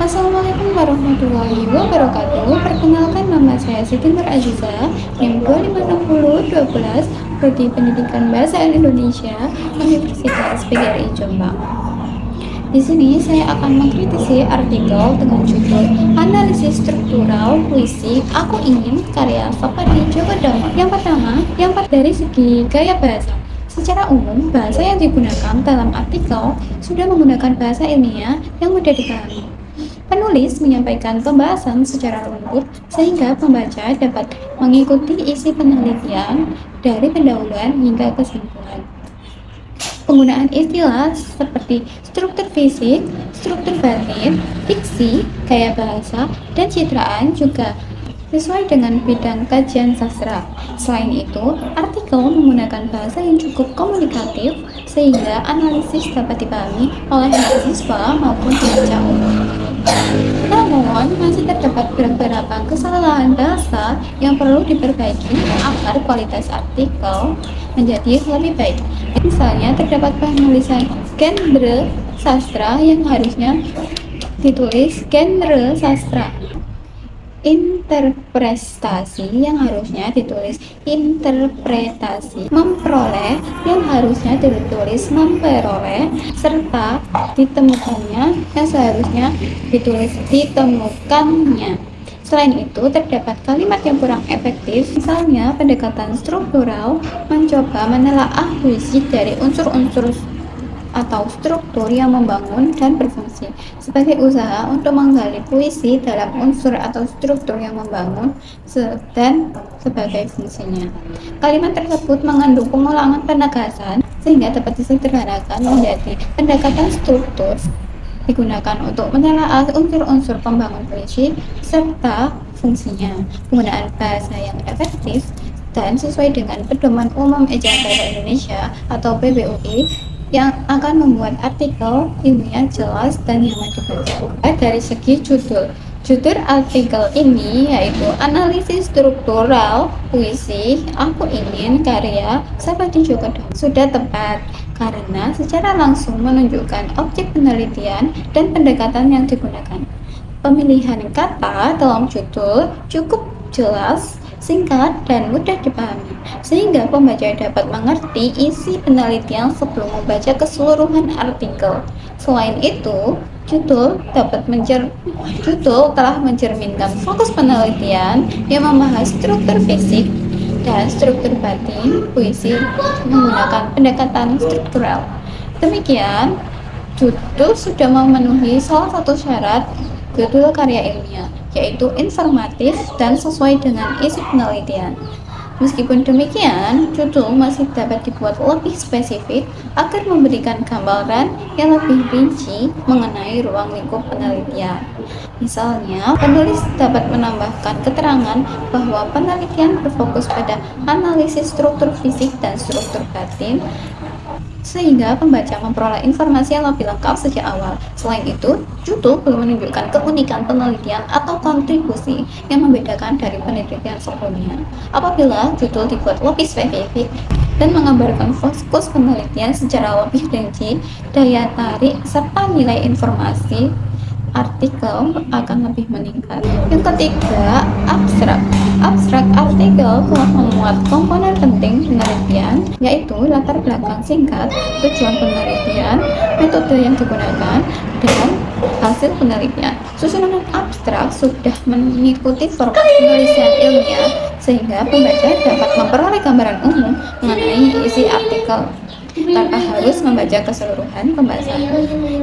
Assalamualaikum warahmatullahi wabarakatuh. Perkenalkan, nama saya Siti Nur Aziza, NIM 2560212, Prodi Pendidikan Bahasa Indonesia, Universitas PGRI Jombang. Di sini saya akan mengkritisi artikel dengan judul Analisis Struktural Puisi Aku Ingin karya Fapadi Djoko Damono. Yang pertama, dari segi gaya bahasa. Secara umum, bahasa yang digunakan dalam artikel sudah menggunakan bahasa ilmiah yang mudah dipahami. Penulis menyampaikan pembahasan secara lengkap sehingga pembaca dapat mengikuti isi penelitian dari pendahuluan hingga kesimpulan. Penggunaan istilah seperti struktur fisik, struktur batin, diksi, gaya bahasa, dan citraan juga sesuai dengan bidang kajian sastra. Selain itu, artikel menggunakan bahasa yang cukup komunikatif sehingga analisis dapat dipahami oleh mahasiswa maupun pembaca umum. Namun, masih terdapat beberapa kesalahan bahasa yang perlu diperbaiki agar kualitas artikel menjadi lebih baik. Misalnya, terdapat penulisan genre sastra yang harusnya ditulis genre sastra, interpretasi yang harusnya ditulis interpretasi, memperoleh yang harusnya ditulis memperoleh, serta ditemukannya yang seharusnya ditulis ditemukannya. Selain itu, terdapat kalimat yang kurang efektif, misalnya pendekatan struktural mencoba menelaah puisi dari unsur-unsur atau struktur yang membangun dan berfungsi sebagai usaha untuk menggali puisi dalam unsur atau struktur yang membangun dan sebagai fungsinya. Kalimat tersebut mengandung pengulangan penegasan sehingga dapat disederhanakan menjadi pendekatan struktur digunakan untuk menelaah unsur-unsur pembangun puisi serta fungsinya. Penggunaan bahasa yang efektif dan sesuai dengan Pedoman Umum Ejaan Bahasa Indonesia atau PBUI yang akan membuat artikel ilmiah jelas dan nyaman dibaca. Dari segi judul artikel ini yaitu Analisis Struktural Puisi Aku Ingin karya Fapadi Djoko Damono sudah tepat karena secara langsung menunjukkan objek penelitian dan pendekatan yang digunakan. Pemilihan kata dalam judul cukup jelas, singkat, dan mudah dipahami, sehingga pembaca dapat mengerti isi penelitian sebelum membaca keseluruhan artikel. Selain itu, judul telah mencerminkan fokus penelitian yang membahas struktur fisik dan struktur batin puisi menggunakan pendekatan struktural. Demikian, judul sudah memenuhi salah satu syarat judul karya ilmiah, yaitu informatif dan sesuai dengan isi penelitian. Meskipun demikian, judul masih dapat dibuat lebih spesifik agar memberikan gambaran yang lebih rinci mengenai ruang lingkup penelitian. Misalnya, penulis dapat menambahkan keterangan bahwa penelitian berfokus pada analisis struktur fisik dan struktur batin, sehingga pembaca memperoleh informasi yang lebih lengkap sejak awal. Selain itu, judul belum menunjukkan keunikan penelitian atau kontribusi yang membedakan dari penelitian sebelumnya. Apabila judul dibuat lebih spesifik dan menggambarkan fokus penelitian secara lebih rinci, daya tarik serta nilai informasi artikel akan lebih meningkat. Yang ketiga, abstrak. Abstrak artikel telah memuat komponen penting penelitian, yaitu latar belakang singkat, tujuan penelitian, metode yang digunakan, dan hasil penelitian. Susunan abstrak sudah mengikuti format penulisan ilmiah, sehingga pembaca dapat memperoleh gambaran umum mengenai isi artikel tanpa harus membaca keseluruhan pembahasan.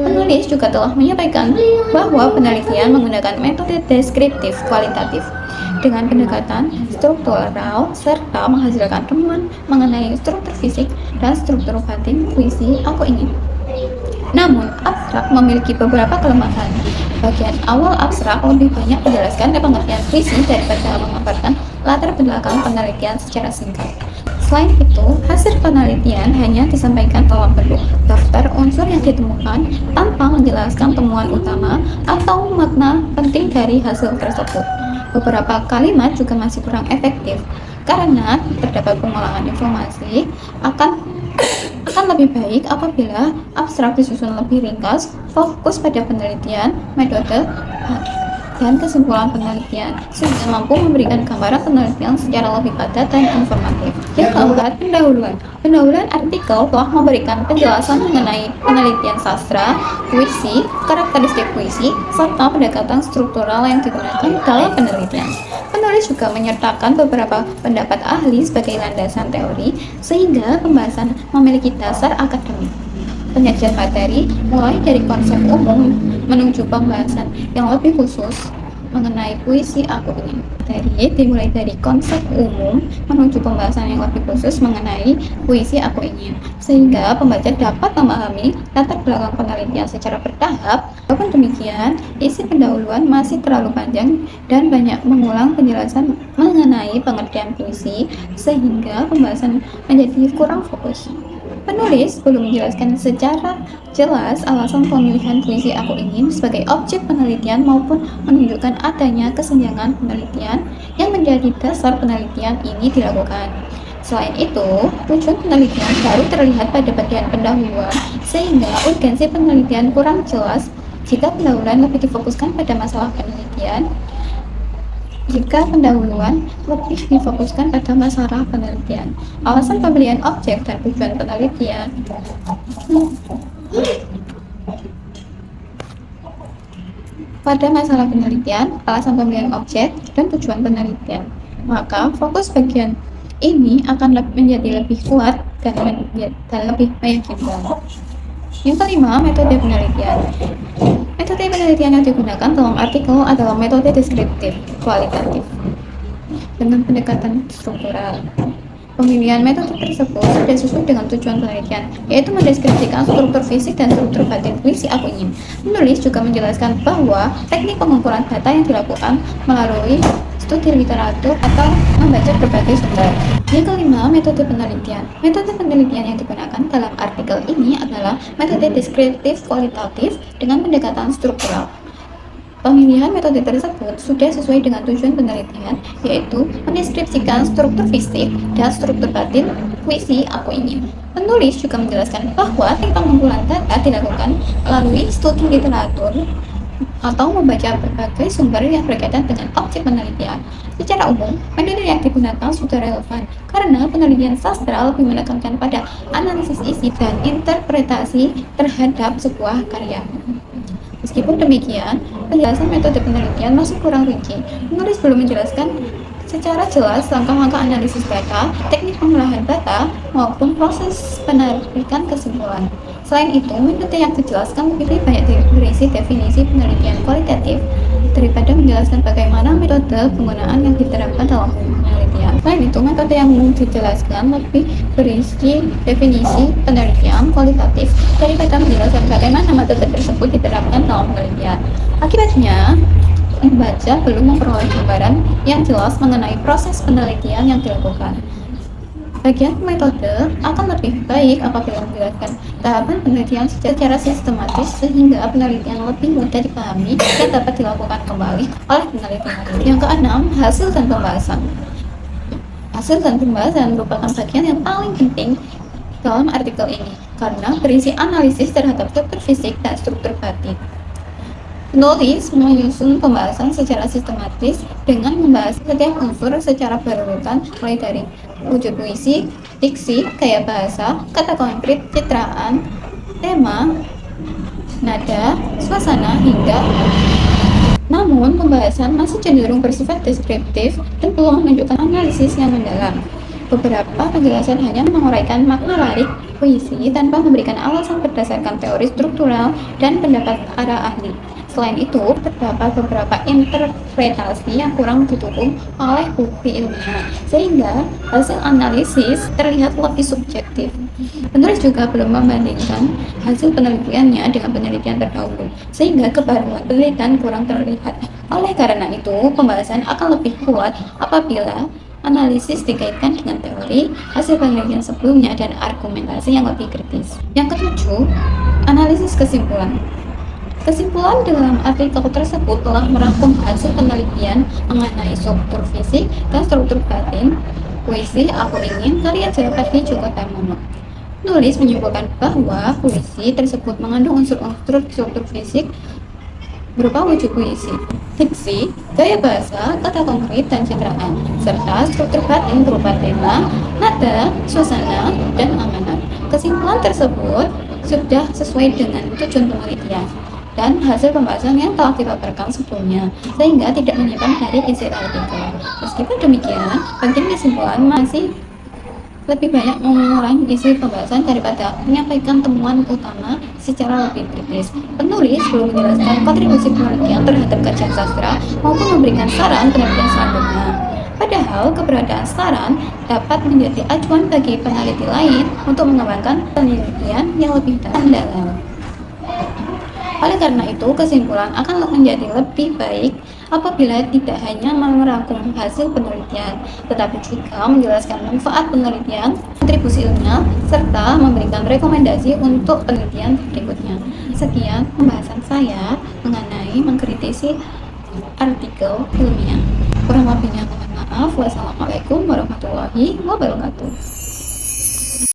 Penulis juga telah menyampaikan bahwa penelitian menggunakan metode deskriptif kualitatif dengan pendekatan struktural serta menghasilkan temuan mengenai struktur fisik dan struktur batin puisi Aku Ingin. Namun, abstrak memiliki beberapa kelemahan. Bagian awal abstrak lebih banyak menjelaskan pengertian puisi daripada memaparkan latar belakang penelitian secara singkat. Selain itu, hasil penelitian hanya disampaikan dalam bentuk daftar unsur yang ditemukan tanpa menjelaskan temuan utama atau makna penting dari hasil tersebut. Beberapa kalimat juga masih kurang efektif karena terdapat pengulangan informasi akan Akan lebih baik apabila abstrak disusun lebih ringkas, fokus pada penelitian, metode, dan kesimpulan penelitian, sehingga mampu memberikan gambaran penelitian secara lebih padat dan informatif. Yang keempat, pendahuluan. Pendahuluan artikel telah memberikan penjelasan mengenai penelitian sastra, puisi, karakteristik puisi, serta pendekatan struktural yang digunakan dalam penelitian. Penulis juga menyertakan beberapa pendapat ahli sebagai landasan teori, sehingga pembahasan memiliki dasar akademik. Penyajian materi mulai dari konsep umum menuju pembahasan yang lebih khusus mengenai puisi aku ingin. Dimulai dari konsep umum menuju pembahasan yang lebih khusus mengenai puisi aku ingin, sehingga pembaca dapat memahami latar belakang penelitian secara bertahap. Walaupun demikian, isi pendahuluan masih terlalu panjang dan banyak mengulang penjelasan mengenai pengertian puisi, sehingga pembahasan menjadi kurang fokus. Penulis belum menjelaskan secara jelas alasan pemilihan puisi aku ingin sebagai objek penelitian maupun menunjukkan adanya kesenjangan penelitian yang menjadi dasar penelitian ini dilakukan. Selain itu, tujuan penelitian baru terlihat pada bagian pendahuluan, sehingga urgensi penelitian kurang jelas jika pendahuluan lebih difokuskan pada masalah penelitian. Jika pendahuluan lebih difokuskan pada masalah penelitian, alasan pemilihan objek dan tujuan penelitian. Pada masalah penelitian, alasan pemilihan objek dan tujuan penelitian, maka fokus bagian ini akan menjadi lebih kuat dan lebih meyakinkan. Yang kelima, metode penelitian. Metode penelitian yang digunakan dalam artikel adalah metode deskriptif kualitatif dengan pendekatan struktural. Pemilihan metode tersebut sudah sesuai dengan tujuan penelitian, yaitu mendeskripsikan struktur fisik dan struktur batin puisi aku ingin. Penulis juga menjelaskan bahwa teknik pengumpulan data yang dilakukan melalui studi literatur atau membaca berbagai sumber. Yang kelima, metode penelitian. Metode penelitian yang digunakan dalam artikel ini adalah metode deskriptif kualitatif dengan pendekatan struktural. Pemilihan metode tersebut sudah sesuai dengan tujuan penelitian, yaitu mendeskripsikan struktur fisik dan struktur batin puisi aku ingin. Penulis juga menjelaskan bahwa teknik pengumpulan data dilakukan melalui studi literatur atau membaca berbagai sumber yang berkaitan dengan objek penelitian. Secara umum, metode yang digunakan sudah relevan karena penelitian sastra lebih menekankan pada analisis isi dan interpretasi terhadap sebuah karya. Meskipun demikian, penjelasan metode penelitian masih kurang rinci. Penulis belum menjelaskan secara jelas langkah-langkah analisis data, teknik pengolahan data, maupun proses penarikan kesimpulan. Selain itu, metode yang dijelaskan lebih banyak berisi definisi penelitian kualitatif daripada menjelaskan bagaimana metode penggunaan yang diterapkan dalam penelitian. Selain itu, metode yang dijelaskan lebih berisi definisi penelitian kualitatif daripada menjelaskan bagaimana metode tersebut diterapkan dalam penelitian. Akibatnya, pembaca belum memperoleh gambaran yang jelas mengenai proses penelitian yang dilakukan. Bagian metode akan lebih baik apabila menjelaskan tahapan penelitian secara sistematis sehingga penelitian lebih mudah dipahami dan dapat dilakukan kembali oleh peneliti. Yang keenam, hasil dan pembahasan. Hasil dan pembahasan merupakan bagian yang paling penting dalam artikel ini karena berisi analisis terhadap struktur fisik dan struktur batin. Penulis menyusun pembahasan secara sistematis dengan membahas setiap unsur secara berurutan mulai dari wujud puisi, diksi, gaya bahasa, kata konkret, citraan, tema, nada, suasana, hingga. Namun, pembahasan masih cenderung bersifat deskriptif dan belum menunjukkan analisis yang mendalam. Beberapa penjelasan hanya menguraikan makna lirik puisi tanpa memberikan alasan berdasarkan teori struktural dan pendapat para ahli. Selain itu, terdapat beberapa interpretasi yang kurang didukung oleh bukti ilmiah, sehingga hasil analisis terlihat lebih subjektif. Penulis juga belum membandingkan hasil penelitiannya dengan penelitian terdahulu, sehingga kebaruan penelitian kurang terlihat. Oleh karena itu, pembahasan akan lebih kuat apabila analisis dikaitkan dengan teori, hasil penelitian sebelumnya, dan argumentasi yang lebih kritis. Yang ketujuh, analisis kesimpulan. Kesimpulan dalam artikel tersebut telah merangkum hasil penelitian mengenai struktur fisik dan struktur batin puisi aku ingin karya Jalpati Djoko Damono. Penulis menyimpulkan bahwa puisi tersebut mengandung unsur-unsur struktur fisik berupa wujud puisi, diksi, gaya bahasa, kata konkret, dan citraan, serta struktur batin berupa tema, nada, suasana, dan amanat. Kesimpulan tersebut sudah sesuai dengan tujuan penelitian dan hasil pembahasan yang telah dipaparkan sebelumnya, sehingga tidak menyimpan dari isi artikel. Meskipun demikian, bagian kesimpulan masih lebih banyak mengurangi isi pembahasan daripada menyampaikan temuan utama secara lebih kritis. Penulis belum menjelaskan kontribusi penelitian terhadap kajian sastra maupun memberikan saran penelitian selanjutnya. Padahal keberadaan saran dapat menjadi acuan bagi peneliti lain untuk mengembangkan penelitian yang lebih dalam. Oleh karena itu, kesimpulan akan menjadi lebih baik apabila tidak hanya merangkum hasil penelitian, tetapi juga menjelaskan manfaat penelitian, kontribusi ilmiah, serta memberikan rekomendasi untuk penelitian berikutnya. Sekian pembahasan saya mengenai mengkritisi artikel ilmiah. Kurang lebihnya mohon maaf. Wassalamualaikum warahmatullahi wabarakatuh.